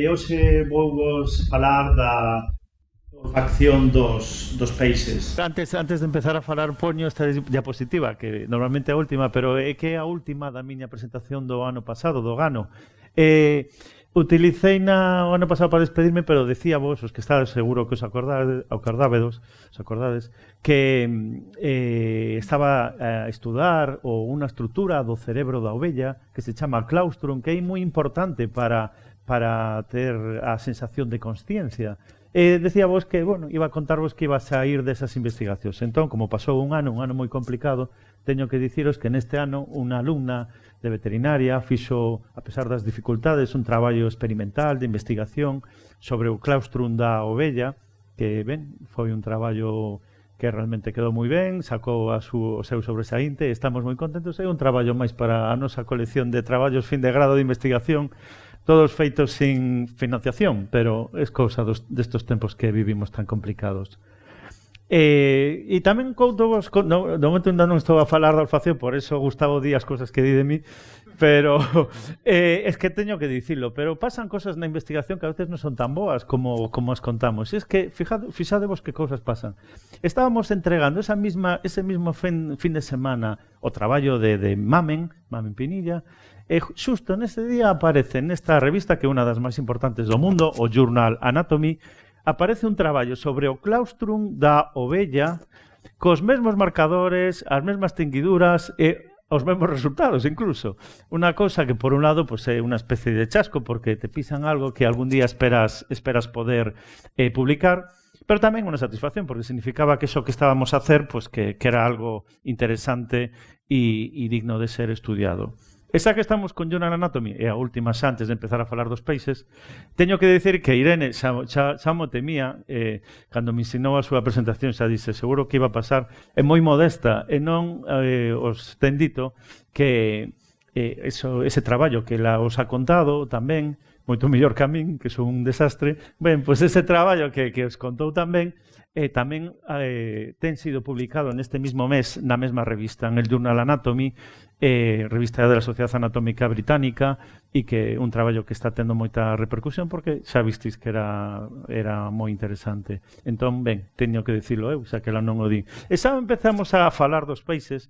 hoxe vou vos falar da facción dos peixes. Antes de empezar a falar, poño esta diapositiva, que normalmente é a última, pero é que é a última da miña presentación do ano pasado, do Gano. Utilicei o ano pasado para despedirme, pero decía vos, os que estades seguro que os acordades, que estaba a estudar unha estrutura do cerebro da ovella que se chama claustrum, que é moi importante para ter a sensación de consciencia. Decía vos que, bueno, iba a contarvos que iba a sair desas investigacións. Entón, como pasou un ano moi complicado, teño que diciros que neste ano unha alumna de veterinaria fixo, a pesar das dificultades, un traballo experimental de investigación sobre o claustrum da ovella, que, ben, foi un traballo que realmente quedou moi ben, sacou o seu sobresaínte, estamos moi contentos, é un traballo máis para a nosa colección de traballos fin de grado de investigación, todos feitos sin financiación, pero é cousa destos tempos que vivimos tan complicados. E tamén conto vos, de momento ainda non estou a falar da olfacción, por eso Gustavo di as cosas que di de mí, pero es que teño que dicilo, pero pasan cosas na investigación que a veces non son tan boas como as contamos. Es que fixadevos que cousas pasan. Estábamos entregando ese mismo fin de semana o traballo de Mamen Pinilla, e xusto nese día aparece nesta revista, que é unha das máis importantes do mundo, o Journal Anatomy, aparece un traballo sobre o claustrum da ovella cos mesmos marcadores, as mesmas tinguiduras e os mesmos resultados incluso. Unha cousa que por un lado pues, é unha especie de chasco porque te pisan algo que algún día esperas poder publicar, pero tamén unha satisfacción porque significaba que eso que estábamos a hacer pues, que era algo interesante e digno de ser estudiado. E xa que estamos con Journal Anatomy, e a última xa antes de empezar a falar dos peixes, teño que decir que Irene xa mo temía, cando me ensinou a súa presentación, xa dise, seguro que iba a pasar, é moi modesta, e non os ten dito que ese traballo que ela os ha contado tamén, moito mellor que a min, que son un desastre, ben, pois ese traballo que os contou tamén, tamén ten sido publicado neste mismo mes na mesma revista, en el Journal Anatomy, revista da Sociedade Anatómica Británica, e que é un traballo que está tendo moita repercusión porque xa vistis que era moi interesante. Entón, ben, teño que dicilo eu, xa que ela non o di. E xa empezamos a falar dos peixes.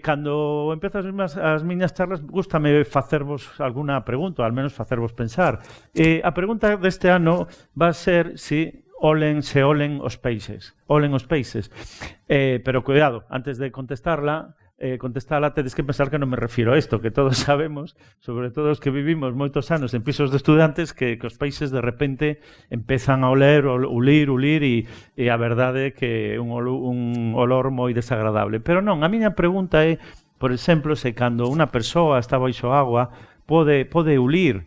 Cando empezo as miñas charlas, gústame facervos alguna pregunta, al menos facervos pensar. A pregunta deste ano va a ser se olen os peixes. Olen os peixes. Pero cuidado, antes de contestarla, tedes que pensar que non me refiro a isto, que todos sabemos, sobre todo os que vivimos moitos anos en pisos de estudantes, que os peixes de repente empezan a ulir, e a verdade é que é un olor moi desagradable. Pero non, a miña pregunta é, por exemplo, se cando unha persoa está baixo agua pode ulir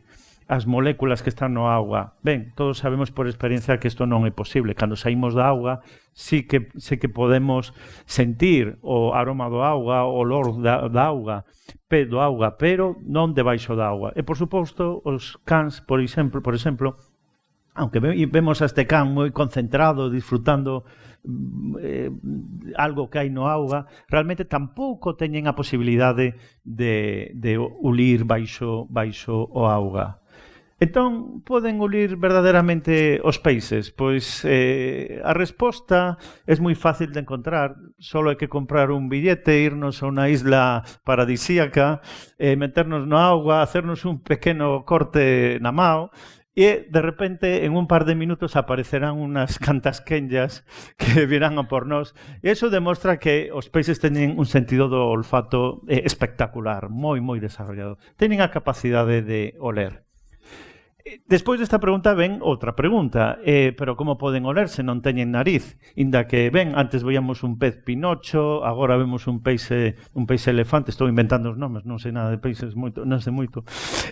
as moléculas que están no agua. Ben, todos sabemos por experiencia que isto non é posible. Cando saímos da agua, sí que podemos sentir o aroma do agua, o olor da auga, pero non debaixo da agua. E, por suposto, os cans, por exemplo, aunque vemos a este can moi concentrado, disfrutando algo que hai no auga, realmente tampouco teñen a posibilidade de ulir baixo o auga. Entón, poden ulir verdadeiramente os peixes? Pois a resposta é moi fácil de encontrar. Só hai que comprar un billete, irnos a unha isla paradisíaca, meternos no auga, hacernos un pequeno corte na mao, e de repente en un par de minutos aparecerán unhas cantas quenllas que virán a por nós, e iso demostra que os peixes teñen un sentido do olfato espectacular, moi desarrollado. Teñen a capacidade de oler. Despois desta pregunta ven outra pregunta, pero como poden oler se non teñen nariz? Inda que, ben, antes veíamos un pez pinocho, agora vemos un peixe elefante, estou inventando os nomes, non sei nada de peixes, non sei moito.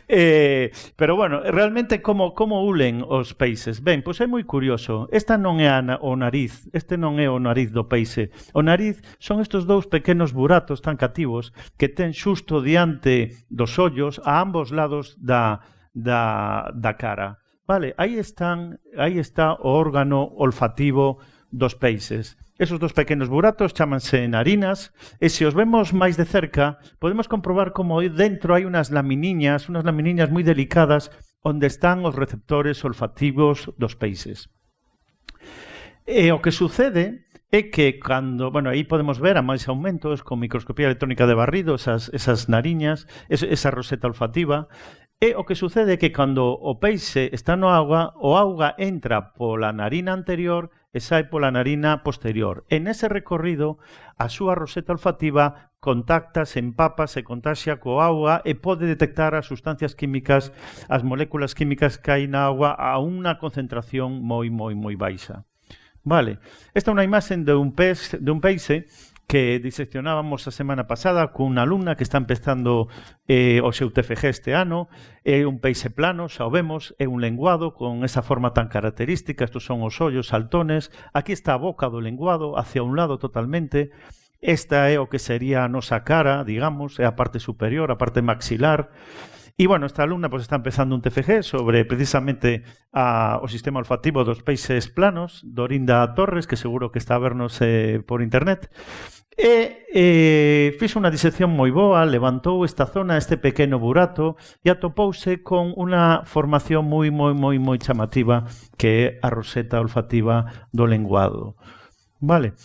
Pero, bueno, realmente como ulen os peixes? Ben, pois é moi curioso, esta non é o nariz, este non é o nariz do peixe. O nariz son estes dous pequenos buratos tan cativos que ten xusto diante dos ollos a ambos lados da cara. Vale, aí está o órgano olfativo dos peixes. Esos dos pequenos buratos chámanse narinas, e se os vemos máis de cerca, podemos comprobar como dentro hai unhas laminiñas moi delicadas onde están os receptores olfativos dos peixes. E o que sucede é que cando, bueno, aí podemos ver a máis aumentos con microscopía electrónica de barrido, esas nariñas, esa roseta olfativa, e o que sucede é que cando o peixe está no auga, o auga entra pola narina anterior e sae pola narina posterior. En ese recorrido, a súa roseta olfativa contacta, se empapa, se contaxia co auga e pode detectar as sustancias químicas, as moléculas químicas que hai na auga a unha concentración moi baixa. Vale, esta é unha imaxen de un peixe que diseccionábamos a semana pasada cunha alumna que está empezando o seu TFG este ano. É un peixe plano, xa o vemos, é un lenguado con esa forma tan característica, estos son os ollos saltones, aquí está a boca do lenguado, hacia un lado totalmente. Esta é o que sería a nosa cara, digamos, é a parte superior, a parte maxilar. E, bueno, esta alumna pues, está empezando un TFG sobre precisamente o sistema olfativo dos peixes planos, Dorinda Torres, que seguro que está a vernos por internet. E fixo unha disección moi boa, levantou esta zona, este pequeno burato, e atopouse con unha formación moi chamativa que é a roseta olfativa do lenguado. Vale.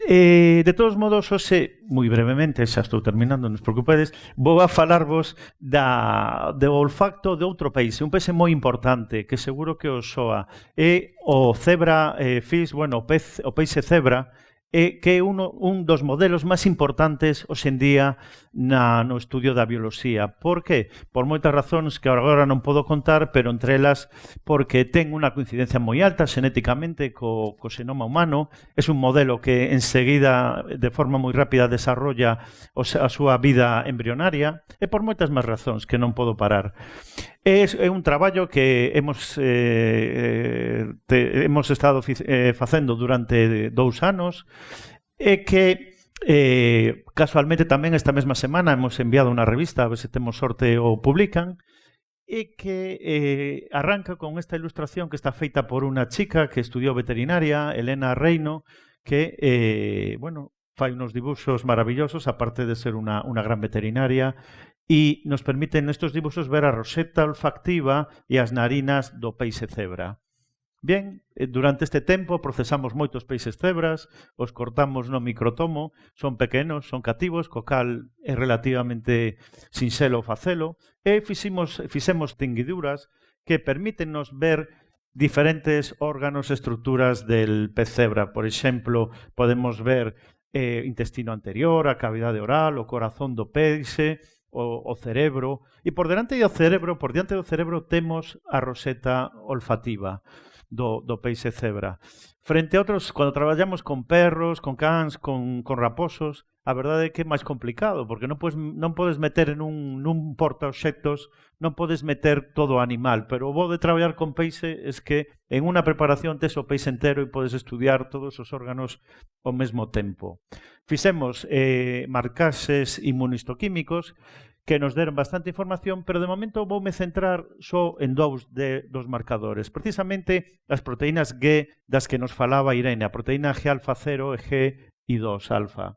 De todos modos, hoxe, moi brevemente, xa estou terminando, non os preocupedes, vou a falarvos do olfacto de outro peixe, un peixe moi importante, que seguro que os soa. É o zebra fish, bueno, o peixe zebra, que é un dos modelos máis importantes hoxe en día no estudio da bioloxía. Por que? Por moitas razóns que agora non podo contar, pero entre elas porque ten unha coincidencia moi alta xenéticamente co xenoma humano. É un modelo que enseguida, de forma moi rápida, desarrolla a súa vida embrionaria, e por moitas máis razóns que non podo parar. É un traballo que hemos estado facendo durante 2 anos e que casualmente tamén esta mesma semana hemos enviado unha revista, a ver se temos sorte o publican, e que arranca con esta ilustración que está feita por unha chica que estudiou veterinaria, Elena Reino, que, bueno, fai unos dibuxos maravillosos, aparte de ser unha gran veterinaria, e nos permiten nestes dibuxos ver a roseta olfactiva e as narinas do peixe cebra. Bien, durante este tempo procesamos moitos peixes cebras, os cortamos no microtomo, son pequenos, son cativos, co cal é relativamente sinxelo facelo, e fixemos tinguiduras que permítennos ver diferentes órganos e estruturas del pez cebra. Por exemplo, podemos ver intestino anterior, a cavidade oral, o corazón do peixe, o cerebro, e por diante do cerebro temos a roseta olfativa do peixe cebra. Frente a outros, cando traballamos con perros, con cans, con raposos, a verdade é que é máis complicado, porque non podes meter nun portaobxectos, non podes meter todo o animal, pero o bo de traballar con peixe é que en unha preparación tes o peixe entero e podes estudiar todos os órganos ao mesmo tempo. Fixemos marcaxes inmunistoquímicos que nos deron bastante información, pero de momento voume centrar só en dos marcadores. Precisamente as proteínas G das que nos falaba Irene, a proteína G-alfa 0 e G-I2-alfa.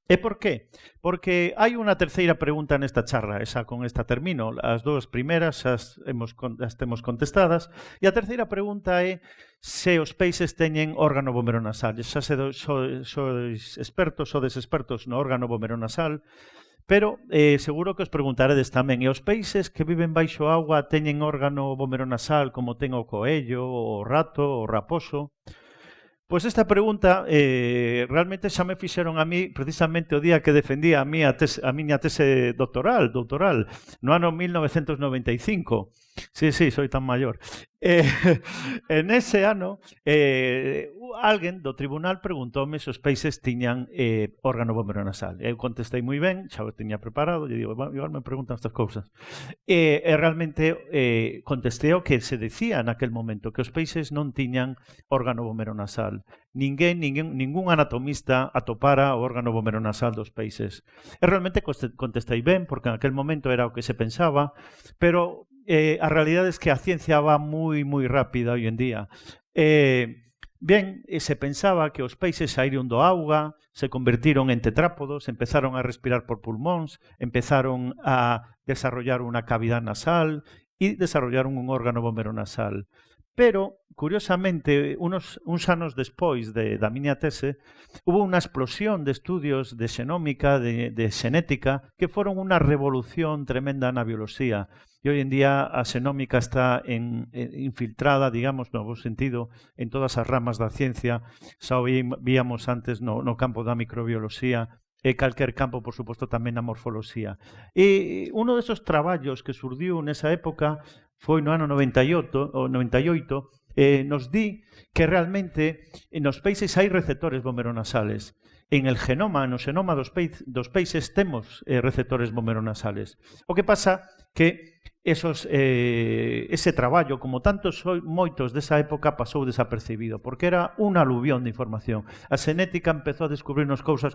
E por qué? Porque hai unha terceira pregunta nesta charla, esa con esta termino. As dúas primeiras as temos contestadas, e a terceira pregunta é se os peixes teñen órgano vomeronasal. Xa sodes expertos no órgano vomeronasal, pero seguro que os preguntaredes tamén, e os peixes que viven baixo auga teñen órgano vomeronasal como ten o coello, o rato, o raposo? Pois esta pregunta realmente xa me fixeron a mí precisamente o día que defendía a miña tese doutoral, no ano 1995. Sí, soy tan maior. En ese ano, alguén do tribunal preguntoume se os peixes tiñan órgano vomeronasal. Eu contestei moi ben, xa o tiña preparado, e digo, igual me preguntan estas cousas. E realmente contestei o que se decía naquel momento, que os peixes non tiñan órgano vomeronasal. Ningún anatomista atopara o órgano vomeronasal dos peixes. E realmente contestei ben, porque naquel momento era o que se pensaba, pero a realidade é que a ciencia va moi rápida hoy en día. Ben, se pensaba que os peixes saíron do auga, se convertiron en tetrápodos, empezaron a respirar por pulmóns, empezaron a desarrollar unha cavidade nasal e desarrollaron un órgano vomeronasal. Pero, curiosamente, uns anos despois da miña tese, hubo unha explosión de estudios de xenómica, de xenética, que foron unha revolución tremenda na bioloxía. E hoy en día a xenómica está infiltrada, digamos, no bo sentido, en todas as ramas da ciencia. Xa víamos antes no campo da microbioloxía, e calquer campo, por suposto, tamén na morfoloxía. E uno desos traballos que surdiu nesa época foi no ano 98, nos di que realmente nos peixes hai receptores vomeronasales. En el genoma, no xenoma dos peixes temos receptores vomeronasales. O que pasa que ese traballo, como tantos moitos desa época, pasou desapercibido, porque era unha aluvión de información. A xenética empezou a descubrirnos cousas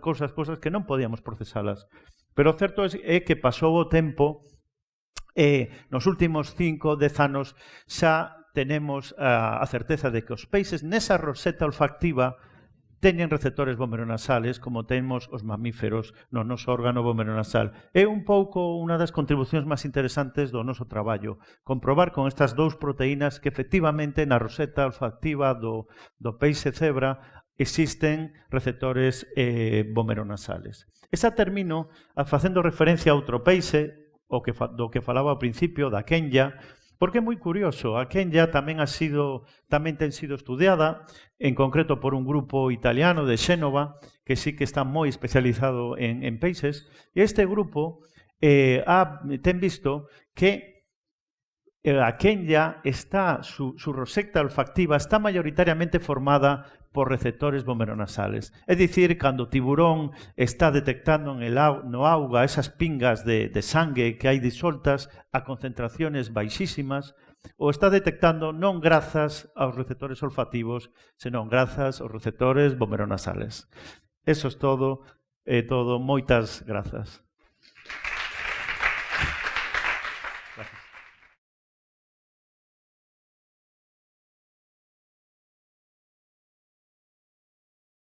que non podíamos procesalas. Pero o certo é que pasou o tempo e nos últimos 5, 10 anos xa tenemos a certeza de que os peixes nesa roseta olfactiva teñen receptores vomeronasales como temos os mamíferos no noso órgano vomeronasal. É un pouco unha das contribucións máis interesantes do noso traballo, comprobar con estas dous proteínas que efectivamente na roseta olfactiva do peixe cebra existen receptores vomeronasales. Esa termino facendo referencia a outro peixe, do que falaba ao principio, da Kenya, porque é moi curioso. A Kenya tamén ten sido estudiada, en concreto por un grupo italiano de Xénova, que sí que está moi especializado en peixes, e este grupo ten visto que a Kenya su roseta olfactiva está mayoritariamente formada por receptores vomeronasales. É dicir, cando o tiburón está detectando no auga esas pingas de sangue que hai disoltas a concentraciones baixísimas, o está detectando non grazas aos receptores olfativos, senón grazas aos receptores vomeronasales. Eso é todo. Moitas grazas.